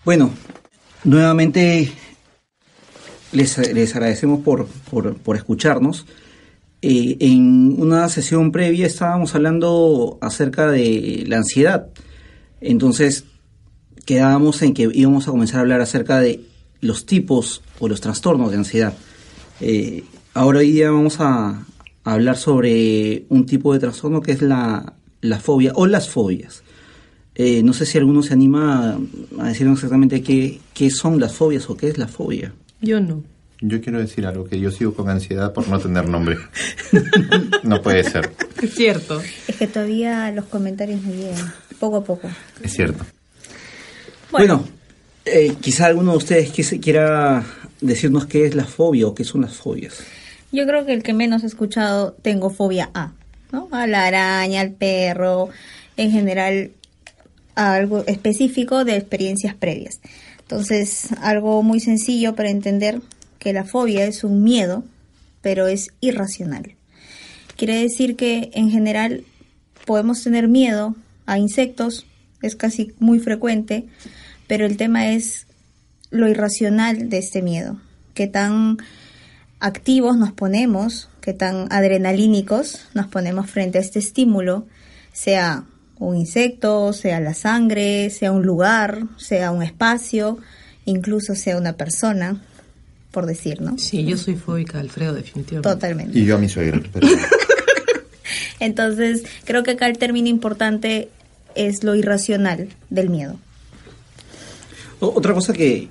Bueno, nuevamente les agradecemos por escucharnos. En una sesión previa estábamos hablando acerca de la ansiedad. Entonces, quedábamos en que íbamos a comenzar a hablar acerca de los tipos o los trastornos de ansiedad. Ahora hoy día vamos a hablar sobre un tipo de trastorno que es la fobia o las fobias. No sé si alguno se anima a decirnos exactamente qué son las fobias o qué es la fobia. Yo no. Yo quiero decir algo, que yo sigo con ansiedad por no tener nombre. No puede ser. Es cierto. Es que todavía los comentarios me llegan, poco a poco. Es cierto. Bueno, quizá alguno de ustedes quiera decirnos qué es la fobia o qué son las fobias. Yo creo que el que menos he escuchado, tengo fobia a, ¿no? A la araña, al perro, en general a algo específico de experiencias previas. Entonces, algo muy sencillo para entender que la fobia es un miedo, pero es irracional. Quiere decir que en general podemos tener miedo a insectos, es casi muy frecuente, pero el tema es lo irracional de este miedo. Qué tan activos nos ponemos, qué tan adrenalínicos nos ponemos frente a este estímulo, sea un insecto, sea la sangre, sea un lugar, sea un espacio, incluso sea una persona, por decir, ¿no? Sí, yo soy fóbica, Alfredo, definitivamente. Totalmente. Y yo a mi suegra. Pero... Entonces, creo que acá el término importante es lo irracional del miedo. Otra cosa que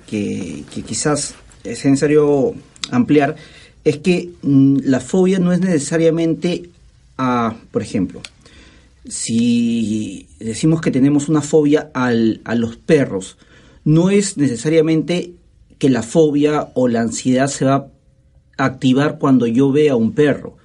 quizás es necesario ampliar es que la fobia no es necesariamente por ejemplo, si decimos que tenemos una fobia a los perros, no es necesariamente que la fobia o la ansiedad se va a activar cuando yo vea un perro.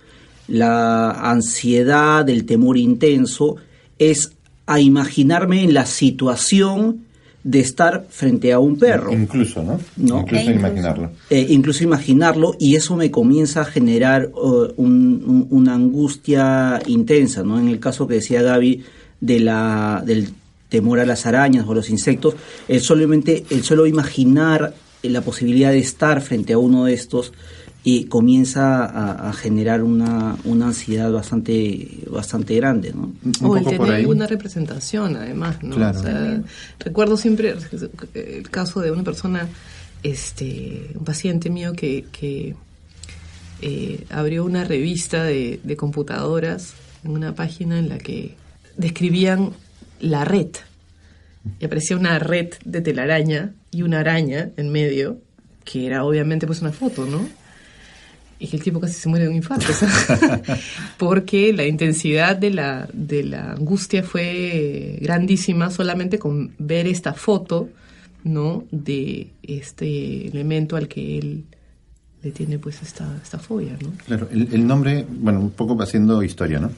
La ansiedad, el temor intenso, es a imaginarme en la situación de estar frente a un perro. Incluso, ¿no? Incluso imaginarlo. Incluso imaginarlo, y eso me comienza a generar una angustia intensa, ¿no? En el caso que decía Gaby del temor a las arañas o a los insectos, el solo imaginar la posibilidad de estar frente a uno de estos y comienza a generar una ansiedad bastante grande, ¿no? O el tener una representación, además, ¿no? Claro. O sea, recuerdo siempre el caso de una persona, un paciente mío que abrió una revista de computadoras en una página en la que describían la red. Y aparecía una red de telaraña y una araña en medio, que era obviamente pues una foto, ¿no? Y que el tipo casi se muere de un infarto, ¿sabes? Porque la intensidad de la angustia fue grandísima solamente con ver esta foto, ¿no? De este elemento al que él le tiene pues esta fobia, ¿no? Claro, el nombre, bueno, un poco haciendo historia, ¿no?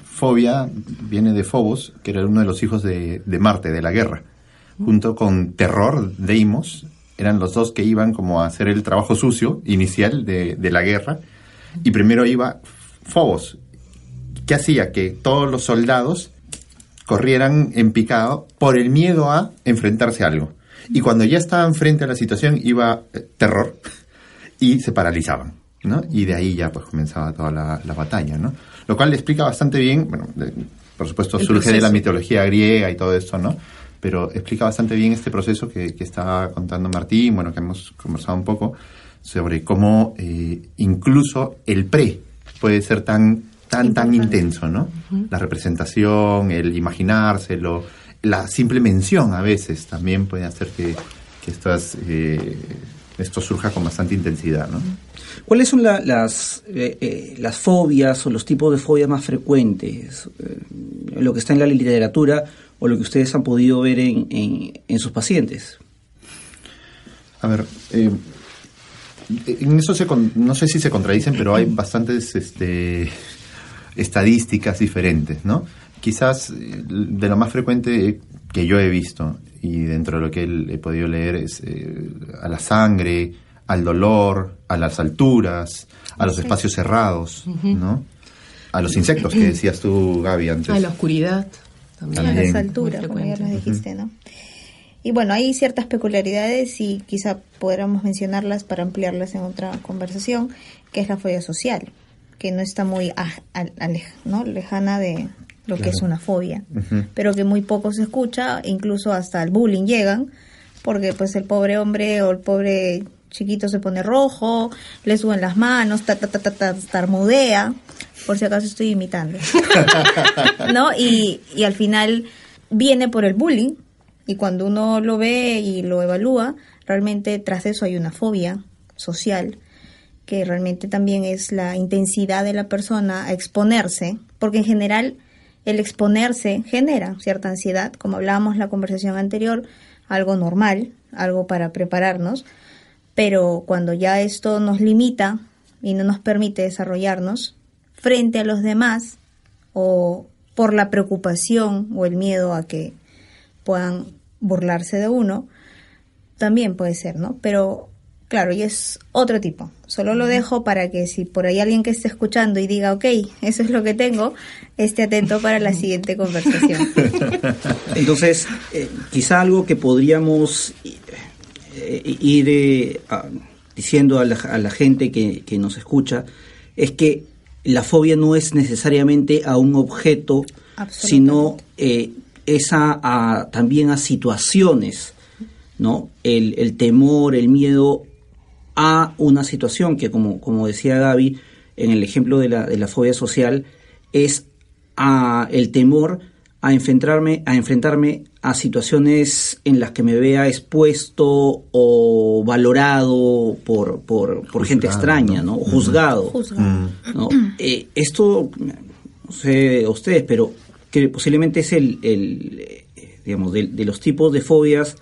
Fobia viene de Phobos, que era uno de los hijos de Marte, de la guerra, junto con Terror, Deimos. Eran los dos que iban como a hacer el trabajo sucio inicial de la guerra. Y primero iba Phobos. ¿Qué hacía? Que todos los soldados corrieran en picado por el miedo a enfrentarse a algo. Y cuando ya estaban frente a la situación, iba Terror y se paralizaban, ¿no? Y de ahí ya pues comenzaba toda la batalla, ¿no? Lo cual le explica bastante bien, bueno, por supuesto surge de la mitología griega y todo esto, ¿no? Pero explica bastante bien este proceso que está contando Martín, bueno, que hemos conversado un poco sobre cómo incluso el puede ser tan intenso, ¿no? Uh-huh. La representación, el imaginárselo, la simple mención a veces también puede hacer que esto surja con bastante intensidad, ¿no? ¿Cuáles son las fobias o los tipos de fobias más frecuentes? Lo que está en la literatura o lo que ustedes han podido ver en sus pacientes. A ver, en eso no sé si se contradicen, pero hay bastantes estadísticas diferentes, ¿no? Quizás de lo más frecuente que yo he visto y dentro de lo que he podido leer es a la sangre, al dolor, a las alturas, a los espacios cerrados, ¿no? A los insectos que decías tú, Gaby, antes. A la oscuridad también. A las alturas, como ya nos dijiste, ¿no? Y bueno, hay ciertas peculiaridades y quizá podríamos mencionarlas para ampliarlas en otra conversación, que es la fobia social, que no está muy lejana de lo que es una fobia, pero que muy poco se escucha, incluso hasta el bullying llegan, porque pues el pobre hombre o el pobre chiquito se pone rojo, le suben las manos, tartamudea, por si acaso estoy imitando, ¿no? Y al final viene por el bullying, y cuando uno lo ve y lo evalúa, realmente tras eso hay una fobia social, que realmente también es la intensidad de la persona a exponerse, porque en general el exponerse genera cierta ansiedad, como hablábamos en la conversación anterior, algo normal, algo para prepararnos, pero cuando ya esto nos limita y no nos permite desarrollarnos frente a los demás, o por la preocupación o el miedo a que puedan burlarse de uno, también puede ser, ¿no? Pero claro, y es otro tipo. Solo lo dejo para que si por ahí alguien que esté escuchando y diga, ok, eso es lo que tengo, esté atento para la siguiente conversación. Entonces, quizá algo que podríamos ir diciendo a la gente que nos escucha es que la fobia no es necesariamente a un objeto, sino también a situaciones, ¿no? El temor, el miedo a una situación que, como decía Gaby, en el ejemplo de la fobia social, es el temor a enfrentarme a situaciones en las que me vea expuesto o valorado por gente extraña, ¿no? O juzgado. ¿No? Esto, no sé a ustedes, pero que posiblemente es digamos, de los tipos de fobias,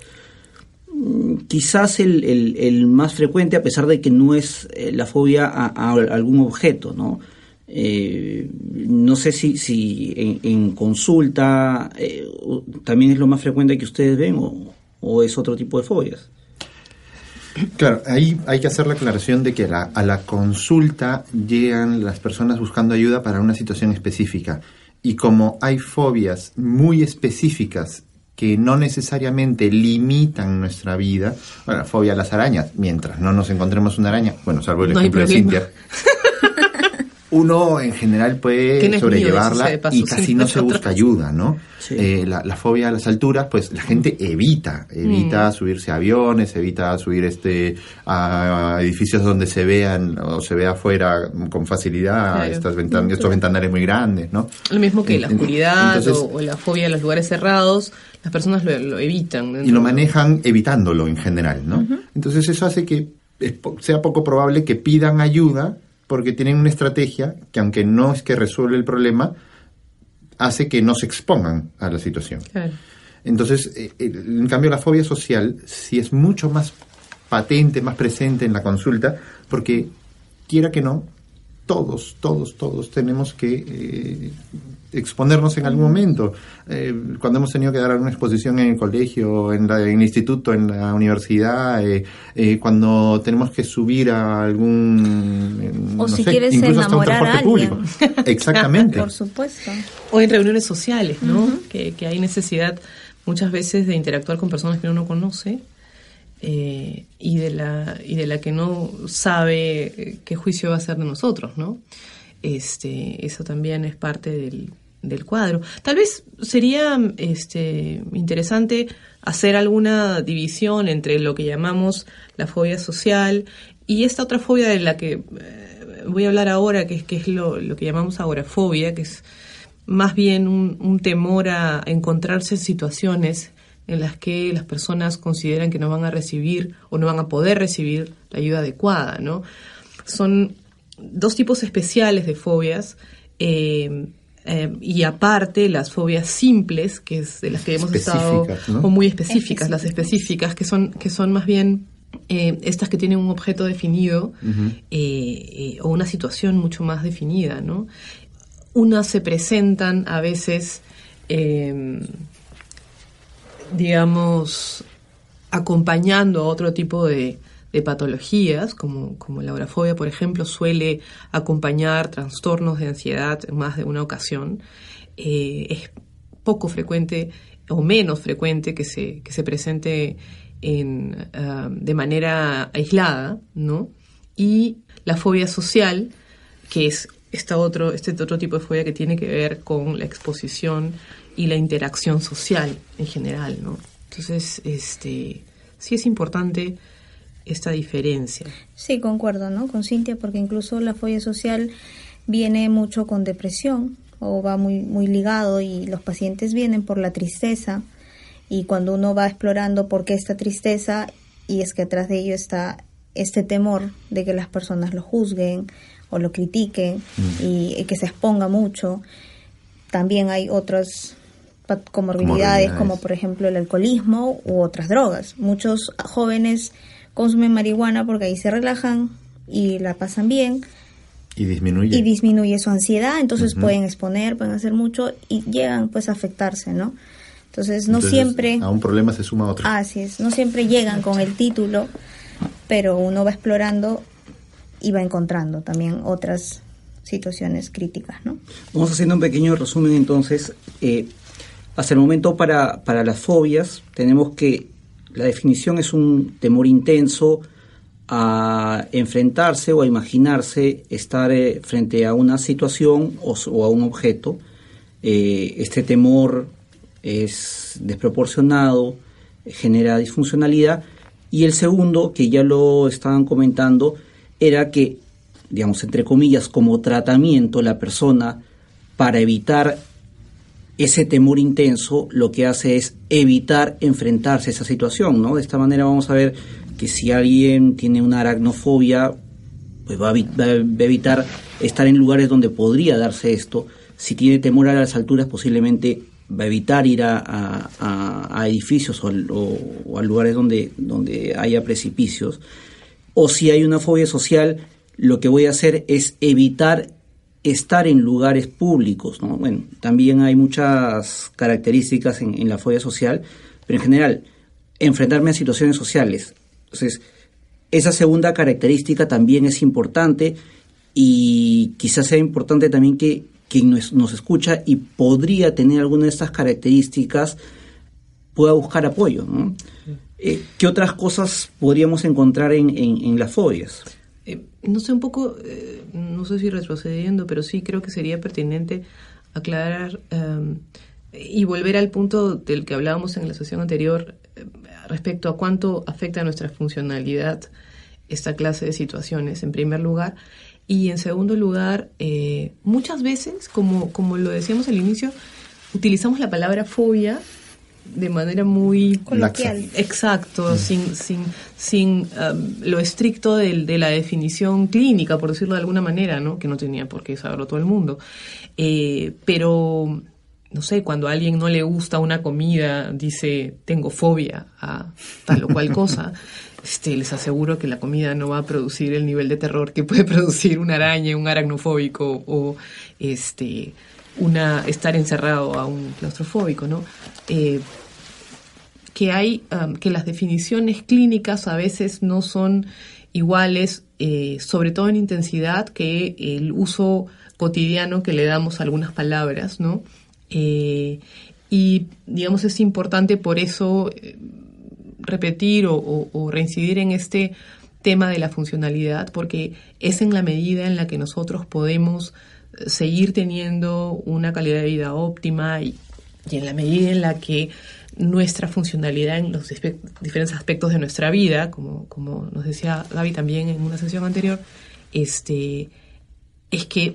quizás el más frecuente, a pesar de que no es la fobia a algún objeto, ¿no? No sé si en consulta también es lo más frecuente que ustedes ven, o es otro tipo de fobias. Claro, ahí hay que hacer la aclaración de que a la consulta llegan las personas buscando ayuda para una situación específica, y como hay fobias muy específicas que no necesariamente limitan nuestra vida, bueno, fobia a las arañas, mientras no nos encontremos una araña, bueno, salvo el ejemplo de Cintia, uno en general puede sobrellevarla y casi no se busca ayuda, ¿no? Sí. La fobia a las alturas, pues la gente evita subirse a aviones, evita subir a edificios donde se vean o se vea afuera con facilidad, claro, estos ventanales muy grandes, ¿no? Lo mismo que la oscuridad. Entonces, o la fobia a los lugares cerrados, las personas lo evitan. Y lo manejan evitándolo en general, ¿no? Entonces eso hace que sea poco probable que pidan ayuda, porque tienen una estrategia que, aunque no es que resuelve el problema, hace que no se expongan a la situación. Claro. Entonces, en cambio, la fobia social sí es mucho más patente, más presente en la consulta, porque, quiera que no, todos tenemos que exponernos en algún momento. Cuando hemos tenido que dar alguna exposición en el colegio, en el instituto, en la universidad, cuando tenemos que subir a algún... O si quieres incluso enamorar hasta un transporte público. Exactamente. Por supuesto. O en reuniones sociales, ¿no? Que hay necesidad muchas veces de interactuar con personas que uno no conoce, y de la que no sabe qué juicio va a hacer de nosotros, ¿no? Eso también es parte del cuadro. Tal vez sería interesante hacer alguna división entre lo que llamamos la fobia social y esta otra fobia de la que voy a hablar ahora, que es lo que llamamos agorafobia, que es más bien un temor a encontrarse en situaciones en las que las personas consideran que no van a recibir o no van a poder recibir la ayuda adecuada, ¿no? Son dos tipos especiales de fobias, y aparte las fobias simples, que es de las que hemos estado, ¿no? O muy específicas, las específicas, que son más bien estas que tienen un objeto definido, o una situación mucho más definida, ¿no? Unas se presentan a veces, digamos, acompañando a otro tipo de patologías, como la agorafobia, por ejemplo, suele acompañar trastornos de ansiedad en más de una ocasión. Es poco frecuente o menos frecuente que se presente de manera aislada, ¿no? Y la fobia social, que es este otro tipo de fobia que tiene que ver con la exposición y la interacción social en general, ¿no? Entonces, sí es importante esta diferencia. Sí, concuerdo, ¿no? Con Cintia, porque incluso la fobia social viene mucho con depresión o va muy, muy ligado, y los pacientes vienen por la tristeza, y cuando uno va explorando por qué esta tristeza, y es que atrás de ello está este temor de que las personas lo juzguen o lo critiquen y que se exponga mucho. También hay otras comorbilidades, como por ejemplo el alcoholismo u otras drogas. Muchos jóvenes consumen marihuana porque ahí se relajan y la pasan bien. Y disminuye su ansiedad, entonces pueden exponer, pueden hacer mucho y llegan pues a afectarse, ¿no? Entonces siempre... A un problema se suma otro. Así es, no siempre llegan con el título, pero uno va explorando y va encontrando también otras situaciones críticas, ¿no? Vamos haciendo un pequeño resumen entonces. Hasta el momento para las fobias tenemos que la definición es un temor intenso a enfrentarse o a imaginarse estar frente a una situación o a un objeto. Este temor es desproporcionado, genera disfuncionalidad. Y el segundo, que ya lo estaban comentando, era que, digamos, entre comillas, como tratamiento, la persona, para evitar ese temor intenso, lo que hace es evitar enfrentarse a esa situación, ¿no? De esta manera vamos a ver que si alguien tiene una aracnofobia, pues va a evitar estar en lugares donde podría darse esto. Si tiene temor a las alturas, posiblemente va a evitar ir a edificios o a lugares donde haya precipicios. O si hay una fobia social, lo que voy a hacer es evitar estar en lugares públicos, ¿no? Bueno, también hay muchas características en la fobia social, pero en general, enfrentarme a situaciones sociales. Entonces, esa segunda característica también es importante, y quizás sea importante también que quien nos escucha y podría tener alguna de estas características pueda buscar apoyo, ¿no? ¿Qué otras cosas podríamos encontrar en las fobias? No sé, un poco, no sé si retrocediendo, pero sí creo que sería pertinente aclarar y volver al punto del que hablábamos en la sesión anterior respecto a cuánto afecta a nuestra funcionalidad esta clase de situaciones, en primer lugar. Y en segundo lugar, muchas veces, como lo decíamos al inicio, utilizamos la palabra fobia de manera muy coloquial. Exacto, sin lo estricto de la definición clínica, por decirlo de alguna manera, ¿no? Que no tenía por qué saberlo todo el mundo. Pero, no sé, cuando a alguien no le gusta una comida, dice, tengo fobia a tal o cual cosa, les aseguro que la comida no va a producir el nivel de terror que puede producir una araña, un aracnofóbico o estar encerrado a un claustrofóbico, ¿no? Que hay que las definiciones clínicas a veces no son iguales, sobre todo en intensidad, que el uso cotidiano que le damos a algunas palabras, ¿no? Y digamos es importante por eso repetir o reincidir en este tema de la funcionalidad, porque es en la medida en la que nosotros podemos seguir teniendo una calidad de vida óptima y en la medida en la que nuestra funcionalidad en los diferentes aspectos de nuestra vida, como nos decía Gaby también en una sesión anterior, es que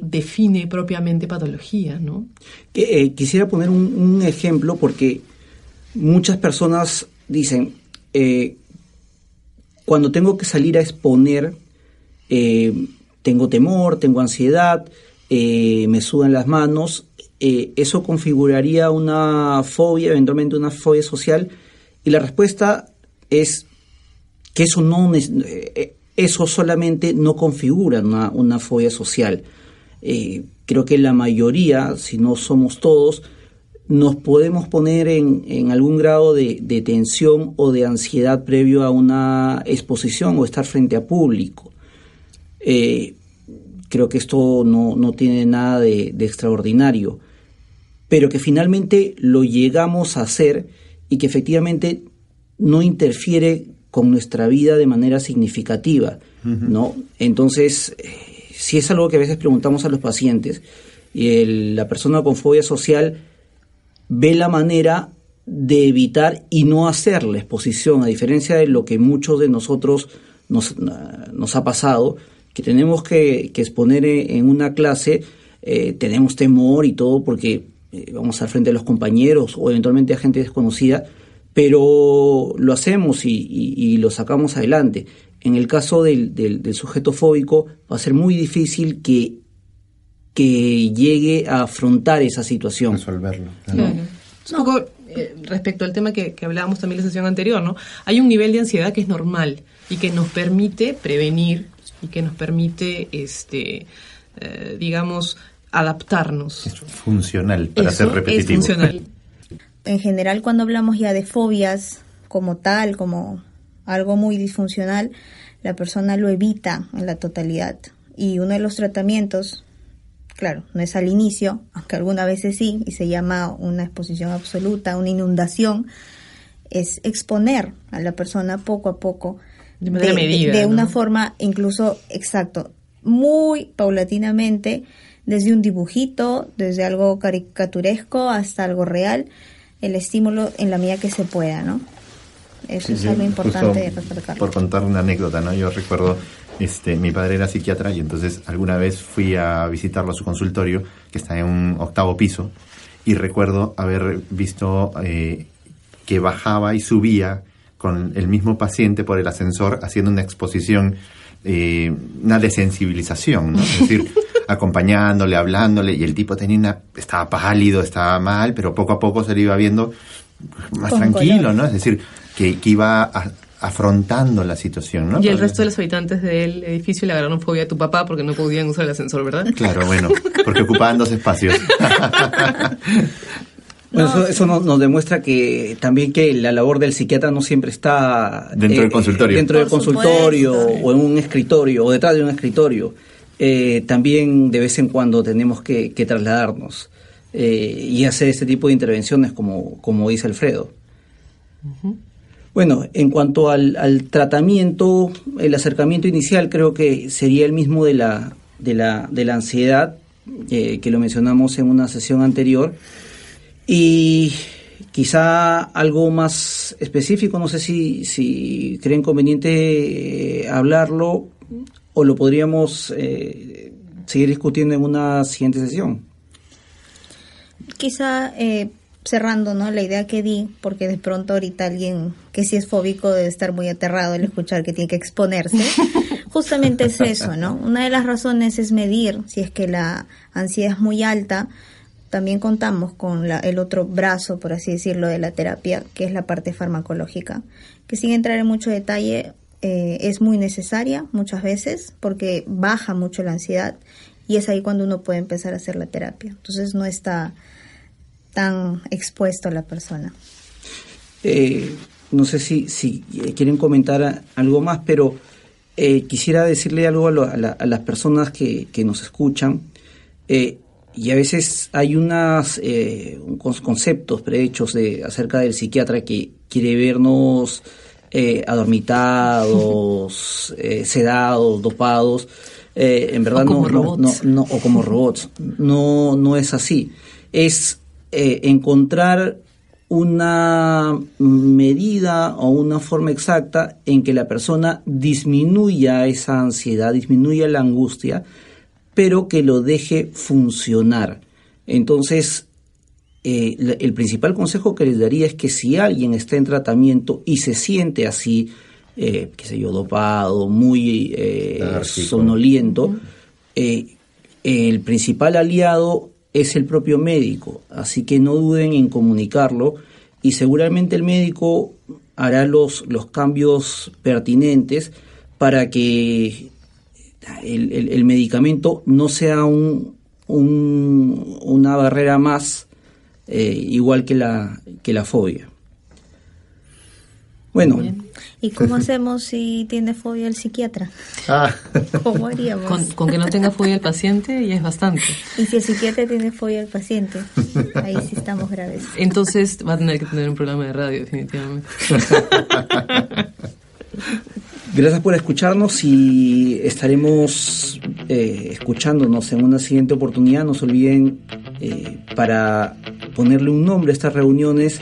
define propiamente patología, ¿no? Quisiera poner un ejemplo, porque muchas personas dicen, cuando tengo que salir a exponer, tengo temor, tengo ansiedad, me sudan las manos. ¿Eso configuraría una fobia, eventualmente una fobia social? Y la respuesta es que eso solamente no configura una fobia social. Creo que la mayoría, si no somos todos, nos podemos poner en algún grado de tensión o de ansiedad previo a una exposición o estar frente a público. Creo que esto no tiene nada de extraordinario. pero que finalmente lo llegamos a hacer y que efectivamente no interfiere con nuestra vida de manera significativa, ¿no? Entonces, si es algo que a veces preguntamos a los pacientes, y la persona con fobia social ve la manera de evitar y no hacer la exposición, a diferencia de lo que muchos de nosotros nos ha pasado, que tenemos que exponer en una clase, tenemos temor y todo porque vamos al frente de los compañeros o eventualmente a gente desconocida, pero lo hacemos y lo sacamos adelante. En el caso del sujeto fóbico va a ser muy difícil que llegue a afrontar esa situación. Resolverlo. Claro. Un poco respecto al tema que hablábamos también en la sesión anterior, ¿no? Hay un nivel de ansiedad que es normal y que nos permite prevenir y que nos permite, digamos, adaptarnos. Es funcional, para ser repetitivo. Es funcional. En general, cuando hablamos ya de fobias como tal, como algo muy disfuncional, la persona lo evita en la totalidad. Y uno de los tratamientos, claro, no es al inicio, aunque algunas veces sí, y se llama una exposición absoluta, una inundación, es exponer a la persona poco a poco, de manera medida, de ¿no? una forma incluso, exacto, muy paulatinamente, desde un dibujito, desde algo caricaturesco hasta algo real, el estímulo en la medida que se pueda, ¿no? Eso es algo importante de recalcar. Por contar una anécdota, ¿no? Yo recuerdo, mi padre era psiquiatra y entonces alguna vez fui a visitarlo a su consultorio, que está en un 8º piso, y recuerdo haber visto que bajaba y subía con el mismo paciente por el ascensor haciendo una exposición, una desensibilización, ¿no? Es decir, acompañándole, hablándole, y el tipo estaba pálido, estaba mal, pero poco a poco se le iba viendo más con tranquilo, color, ¿no? Es decir, que iba afrontando la situación, ¿no? Y el resto de los habitantes del edificio le agarraron fobia a tu papá porque no podían usar el ascensor, ¿verdad? Claro, bueno, porque ocupaban 2 espacios. Bueno, eso nos demuestra que también que la labor del psiquiatra no siempre está Dentro del consultorio. Dentro del Por consultorio supuesto. o en un escritorio o detrás de un escritorio. También de vez en cuando tenemos que trasladarnos y hacer este tipo de intervenciones como dice Alfredo. Uh-huh. Bueno, en cuanto al tratamiento, el acercamiento inicial creo que sería el mismo de la ansiedad, que lo mencionamos en una sesión anterior. Y quizá algo más específico, no sé si creen conveniente hablarlo o lo podríamos seguir discutiendo en una siguiente sesión. Quizá cerrando, ¿no?, la idea que di, porque de pronto ahorita alguien que sí es fóbico debe estar muy aterrado al escuchar que tiene que exponerse. Justamente es eso, ¿no? Una de las razones es medir si es que la ansiedad es muy alta. También contamos con el otro brazo, por así decirlo, de la terapia, que es la parte farmacológica, que sin entrar en mucho detalle es muy necesaria muchas veces porque baja mucho la ansiedad y es ahí cuando uno puede empezar a hacer la terapia. Entonces no está tan expuesto a la persona. No sé si quieren comentar algo más, pero quisiera decirle algo a las personas que nos escuchan. Y a veces hay unos conceptos prehechos acerca del psiquiatra que quiere vernos adormitados, sedados, dopados. En verdad o como robots. No es así. Es encontrar una medida o una forma exacta en que la persona disminuya esa ansiedad, disminuya la angustia, pero que lo deje funcionar. Entonces, el principal consejo que les daría es que si alguien está en tratamiento y se siente así, dopado, muy somnoliento, el principal aliado es el propio médico, así que no duden en comunicarlo y seguramente el médico hará los cambios pertinentes para que el medicamento no sea una barrera más, igual que la fobia. Bueno, Bien. ¿Y cómo hacemos si tiene fobia el psiquiatra? Ah, ¿Cómo haríamos? Con que no tenga fobia el paciente ya es bastante. Y si el psiquiatra tiene fobia al paciente, ahí sí estamos graves. Entonces va a tener que tener un programa de radio, definitivamente. gracias por escucharnos y estaremos escuchándonos en una siguiente oportunidad. No se olviden, para ponerle un nombre a estas reuniones,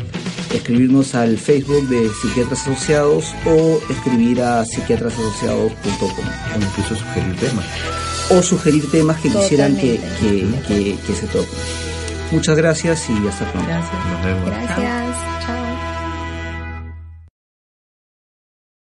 escribirnos al Facebook de Psiquiatras Asociados o escribir a psiquiatrasasociados.com. o incluso sugerir temas. O sugerir temas que quisieran Totalmente. que se toquen. Muchas gracias y hasta pronto. Gracias. Nos vemos. Gracias.